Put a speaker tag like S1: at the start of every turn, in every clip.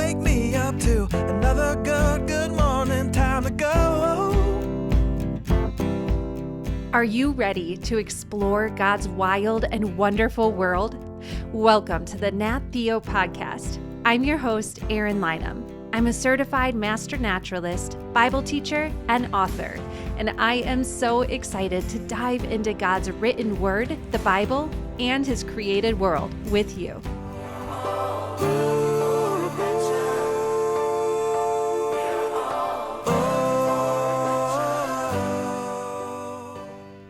S1: wake me up to another good morning, time to go.
S2: Are you ready to explore God's wild and wonderful world? Welcome to the Nat Theo podcast. I'm your host, Eryn. I'm a certified master naturalist, Bible teacher, and author, and I am so excited to dive into God's written word, the Bible, and His created world with you.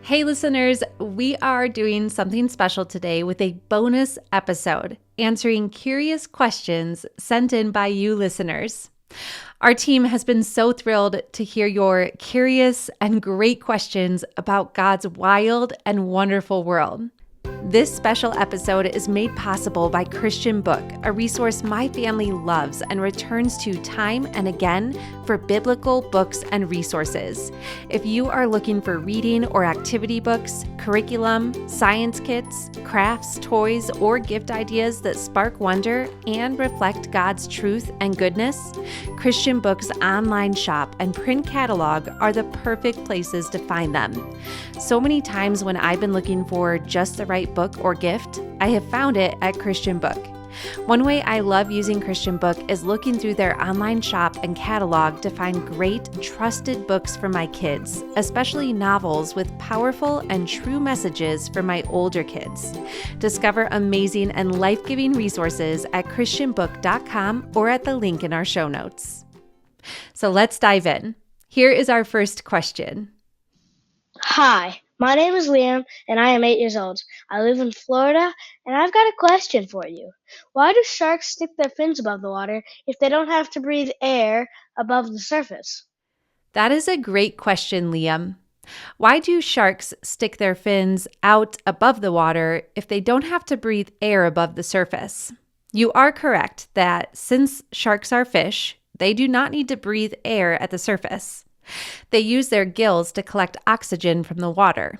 S2: Hey listeners, we are doing something special today with a bonus episode answering curious questions sent in by you listeners. Our team has been so thrilled to hear your curious and great questions about God's wild and wonderful world. This special episode is made possible by Christian Book, a resource my family loves and returns to time and again for biblical books and resources. If you are looking for reading or activity books, curriculum, science kits, crafts, toys, or gift ideas that spark wonder and reflect God's truth and goodness, Christian Book's online shop and print catalog are the perfect places to find them. So many times when I've been looking for just the right book or gift, I have found it at Christian Book. One way I love using Christian Book is looking through their online shop and catalog to find great, trusted books for my kids, especially novels with powerful and true messages for my older kids. Discover amazing and life-giving resources at christianbook.com or at the link in our show notes. So let's dive in. Here is our first question.
S3: Hi, my name is Liam, and I am 8 years old. I live in Florida, and I've got a question for you. Why do sharks stick their fins above the water if they don't have to breathe air above the surface?
S2: That is a great question, Liam. Why do sharks stick their fins out above the water if they don't have to breathe air above the surface? You are correct that since sharks are fish, they do not need to breathe air at the surface. They use their gills to collect oxygen from the water.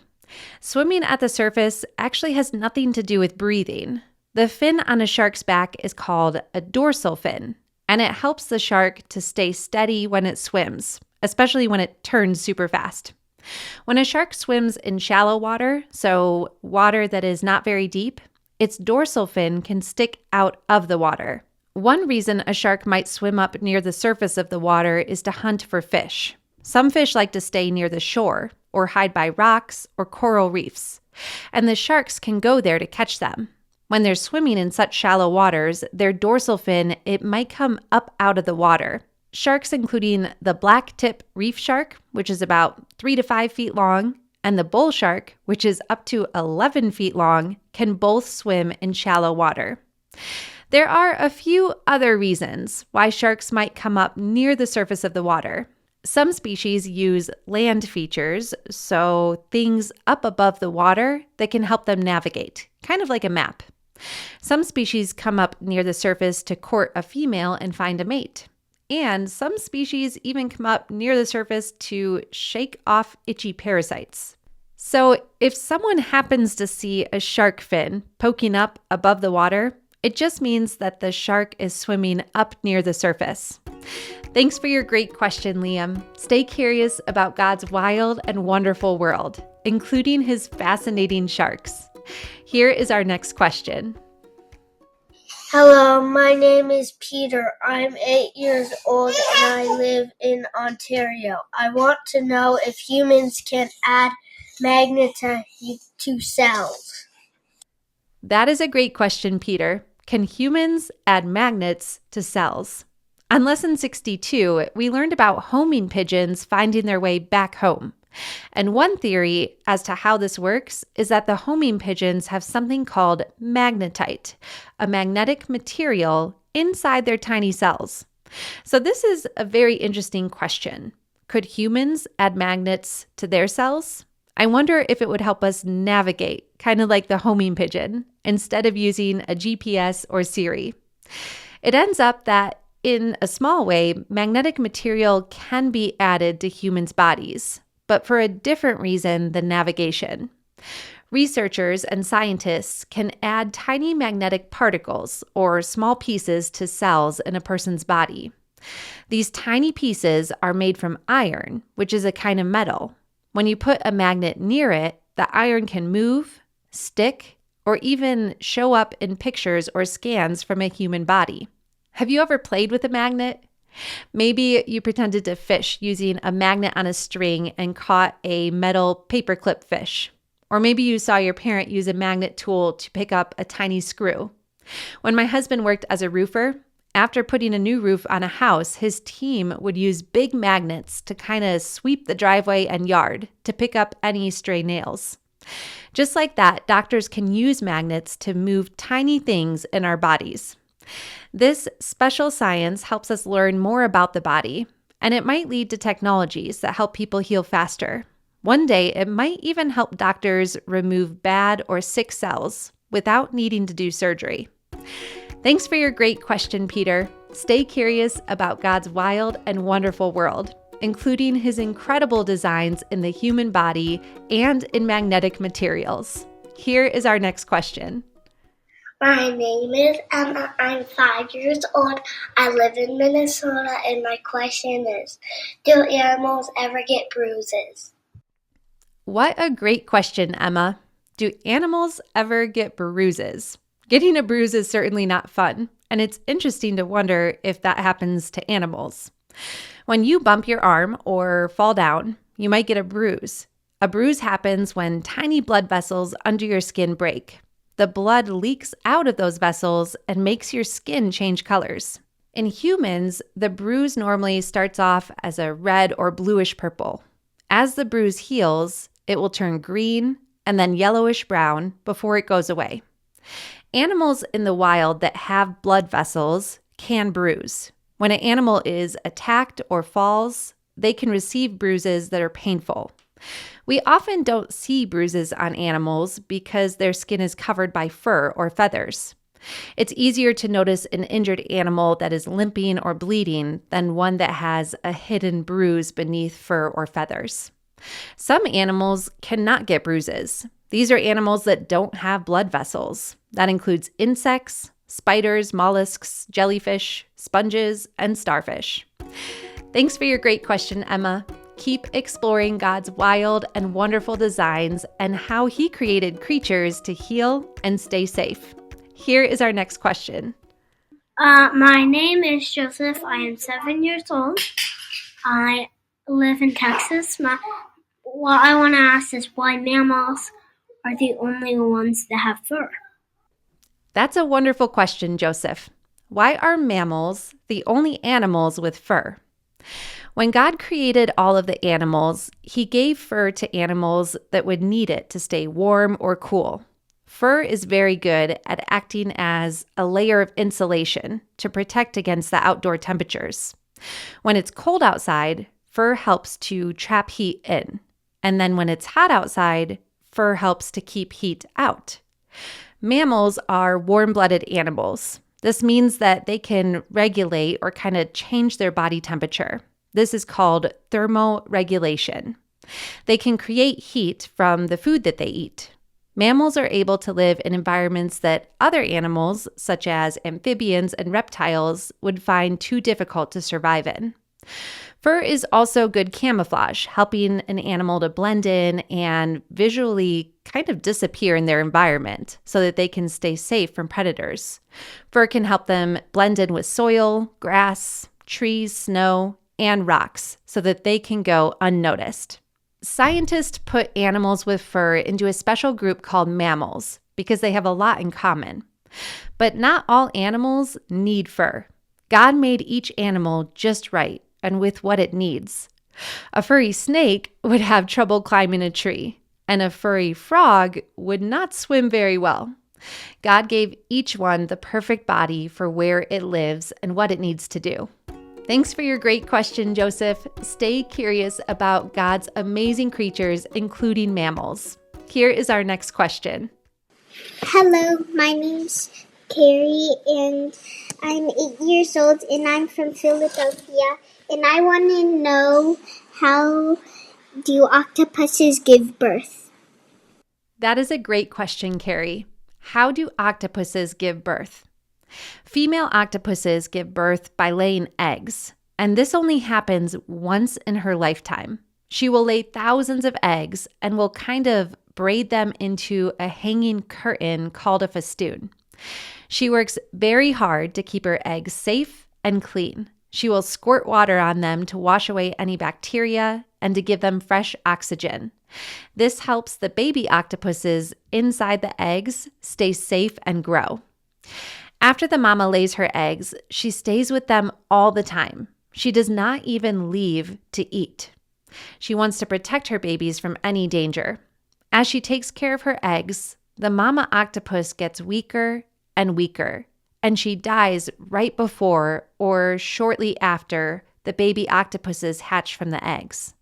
S2: Swimming at the surface actually has nothing to do with breathing. The fin on a shark's back is called a dorsal fin, and it helps the shark to stay steady when it swims, especially when it turns super fast. When a shark swims in shallow water, so water that is not very deep, its dorsal fin can stick out of the water. One reason a shark might swim up near the surface of the water is to hunt for fish. Some fish like to stay near the shore or hide by rocks or coral reefs, and the sharks can go there to catch them. When they're swimming in such shallow waters, their dorsal fin, it might come up out of the water. Sharks including the black-tip reef shark, which is about 3 to 5 feet long, and the bull shark, which is up to 11 feet long, can both swim in shallow water. There are a few other reasons why sharks might come up near the surface of the water. Some species use land features, so things up above the water that can help them navigate, kind of like a map. Some species come up near the surface to court a female and find a mate. And some species even come up near the surface to shake off itchy parasites. So if someone happens to see a shark fin poking up above the water, it just means that the shark is swimming up near the surface. Thanks for your great question, Liam. Stay curious about God's wild and wonderful world, including His fascinating sharks. Here is our next question.
S4: Hello, my name is Peter. I'm 8 years old and I live in Ontario. I want to know if humans can add magnets to cells.
S2: That is a great question, Peter. Can humans add magnets to cells? On Lesson 62, we learned about homing pigeons finding their way back home. And one theory as to how this works is that the homing pigeons have something called magnetite, a magnetic material inside their tiny cells. So this is a very interesting question. Could humans add magnets to their cells? I wonder if it would help us navigate, kind of like the homing pigeon, instead of using a GPS or Siri. It ends up that in a small way, magnetic material can be added to humans' bodies, but for a different reason than navigation. Researchers and scientists can add tiny magnetic particles or small pieces to cells in a person's body. These tiny pieces are made from iron, which is a kind of metal. When you put a magnet near it, the iron can move, stick, or even show up in pictures or scans from a human body. Have you ever played with a magnet? Maybe you pretended to fish using a magnet on a string and caught a metal paperclip fish. Or maybe you saw your parent use a magnet tool to pick up a tiny screw. When my husband worked as a roofer, after putting a new roof on a house, his team would use big magnets to kind of sweep the driveway and yard to pick up any stray nails. Just like that, doctors can use magnets to move tiny things in our bodies. This special science helps us learn more about the body, and it might lead to technologies that help people heal faster. One day, it might even help doctors remove bad or sick cells without needing to do surgery. Thanks for your great question, Peter. Stay curious about God's wild and wonderful world, including his incredible designs in the human body and in magnetic materials. Here is our next question.
S4: My name is Emma. I'm 5 years old. I live in Minnesota, and my question is, do animals ever get bruises?
S2: What a great question, Emma. Do animals ever get bruises? Getting a bruise is certainly not fun, and it's interesting to wonder if that happens to animals. When you bump your arm or fall down, you might get a bruise. A bruise happens when tiny blood vessels under your skin break. The blood leaks out of those vessels and makes your skin change colors. In humans, the bruise normally starts off as a red or bluish purple. As the bruise heals, it will turn green and then yellowish brown before it goes away. Animals in the wild that have blood vessels can bruise. When an animal is attacked or falls, they can receive bruises that are painful. We often don't see bruises on animals because their skin is covered by fur or feathers. It's easier to notice an injured animal that is limping or bleeding than one that has a hidden bruise beneath fur or feathers. Some animals cannot get bruises. These are animals that don't have blood vessels. That includes insects, spiders, mollusks, jellyfish, sponges, and starfish. Thanks for your great question, Emma. Keep exploring God's wild and wonderful designs and how he created creatures to heal and stay safe. Here is our next question.
S5: My name is Joseph. I am 7 years old. I live in Texas. What I want to ask is why mammals are the only ones that have fur.
S2: That's a wonderful question, Joseph. Why are mammals the only animals with fur? When God created all of the animals, he gave fur to animals that would need it to stay warm or cool. Fur is very good at acting as a layer of insulation to protect against the outdoor temperatures. When it's cold outside, fur helps to trap heat in. And then when it's hot outside, fur helps to keep heat out. Mammals are warm-blooded animals. This means that they can regulate or kind of change their body temperature. This is called thermoregulation. They can create heat from the food that they eat. Mammals are able to live in environments that other animals, such as amphibians and reptiles, would find too difficult to survive in. Fur is also good camouflage, helping an animal to blend in and visually kind of disappear in their environment so that they can stay safe from predators. Fur can help them blend in with soil, grass, trees, snow, and rocks so that they can go unnoticed. Scientists put animals with fur into a special group called mammals because they have a lot in common. But not all animals need fur. God made each animal just right and with what it needs. A furry snake would have trouble climbing a tree, and a furry frog would not swim very well. God gave each one the perfect body for where it lives and what it needs to do. Thanks for your great question, Joseph. Stay curious about God's amazing creatures, including mammals. Here is our next question.
S6: Hello, my name's Carrie, and I'm 8 years old, and I'm from Philadelphia, and I want to know, how do octopuses give birth?
S2: That is a great question, Carrie. How do octopuses give birth? Female octopuses give birth by laying eggs, and this only happens once in her lifetime. She will lay thousands of eggs and will kind of braid them into a hanging curtain called a festoon. She works very hard to keep her eggs safe and clean. She will squirt water on them to wash away any bacteria and to give them fresh oxygen. This helps the baby octopuses inside the eggs stay safe and grow. After the mama lays her eggs, she stays with them all the time. She does not even leave to eat. She wants to protect her babies from any danger. As she takes care of her eggs, the mama octopus gets weaker and weaker, and she dies right before or shortly after the baby octopuses hatch from the eggs.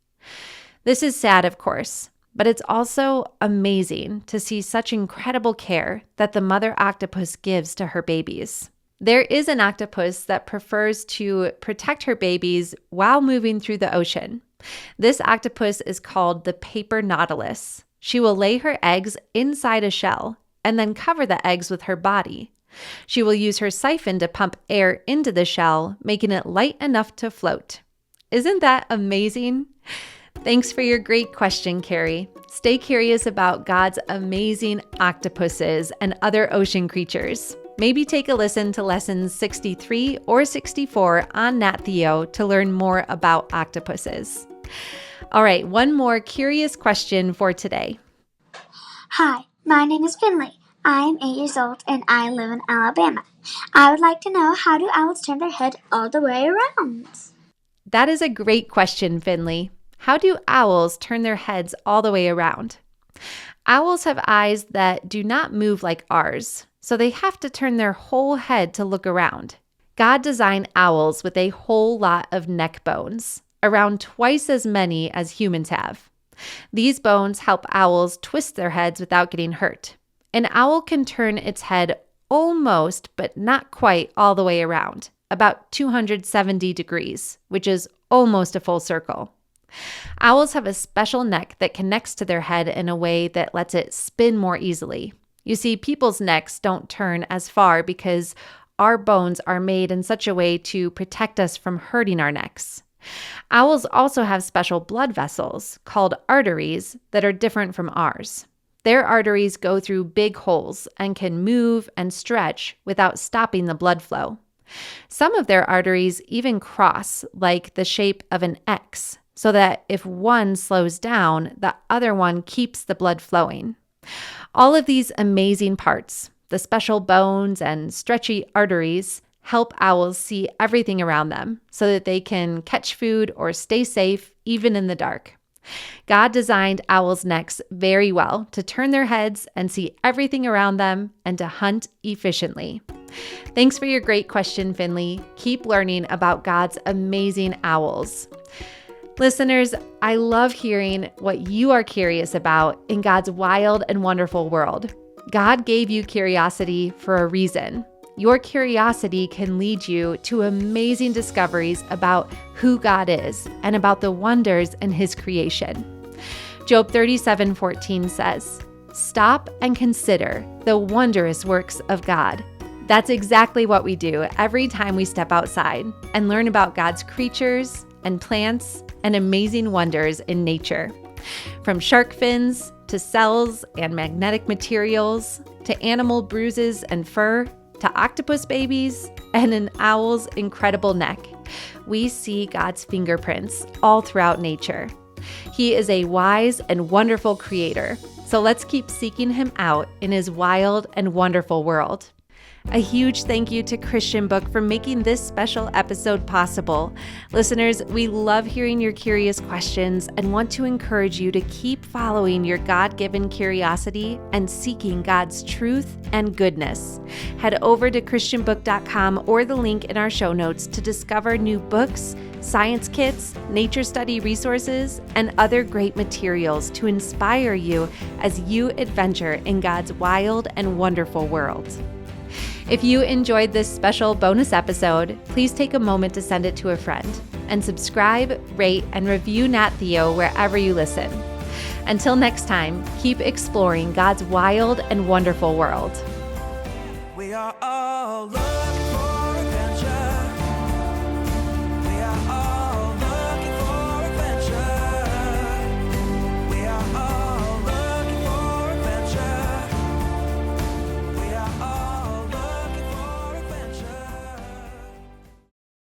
S2: This is sad, of course, but it's also amazing to see such incredible care that the mother octopus gives to her babies. There is an octopus that prefers to protect her babies while moving through the ocean. This octopus is called the paper nautilus. She will lay her eggs inside a shell and then cover the eggs with her body. She will use her siphon to pump air into the shell, making it light enough to float. Isn't that amazing? Thanks for your great question, Carrie. Stay curious about God's amazing octopuses and other ocean creatures. Maybe take a listen to lessons 63 or 64 on Nat Theo to learn more about octopuses. All right, one more curious question for today.
S6: Hi, my name is Finley. I am 8 years old and I live in Alabama. I would like to know, how do owls turn their head all the way around?
S2: That is a great question, Finley. How do owls turn their heads all the way around? Owls have eyes that do not move like ours, so they have to turn their whole head to look around. God designed owls with a whole lot of neck bones, around twice as many as humans have. These bones help owls twist their heads without getting hurt. An owl can turn its head almost, but not quite, all the way around, about 270 degrees, which is almost a full circle. Owls have a special neck that connects to their head in a way that lets it spin more easily. You see, people's necks don't turn as far because our bones are made in such a way to protect us from hurting our necks. Owls also have special blood vessels called arteries that are different from ours. Their arteries go through big holes and can move and stretch without stopping the blood flow. Some of their arteries even cross like the shape of an X, so that if one slows down, the other one keeps the blood flowing. All of these amazing parts, the special bones and stretchy arteries, help owls see everything around them so that they can catch food or stay safe even in the dark. God designed owls' necks very well to turn their heads and see everything around them and to hunt efficiently. Thanks for your great question, Finley. Keep learning about God's amazing owls. Listeners, I love hearing what you are curious about in God's wild and wonderful world. God gave you curiosity for a reason. Your curiosity can lead you to amazing discoveries about who God is and about the wonders in His creation. Job 37:14 says, "Stop and consider the wondrous works of God." That's exactly what we do every time we step outside and learn about God's creatures and plants and amazing wonders in nature. From shark fins to cells and magnetic materials to animal bruises and fur to octopus babies and an owl's incredible neck, we see God's fingerprints all throughout nature. He is a wise and wonderful creator, so let's keep seeking Him out in His wild and wonderful world. A huge thank you to Christian Book for making this special episode possible. Listeners, we love hearing your curious questions and want to encourage you to keep following your God-given curiosity and seeking God's truth and goodness. Head over to christianbook.com or the link in our show notes to discover new books, science kits, nature study resources, and other great materials to inspire you as you adventure in God's wild and wonderful world. If you enjoyed this special bonus episode, please take a moment to send it to a friend and subscribe, rate, and review Nat Theo wherever you listen. Until next time, keep exploring God's wild and wonderful world.
S1: We are all loved.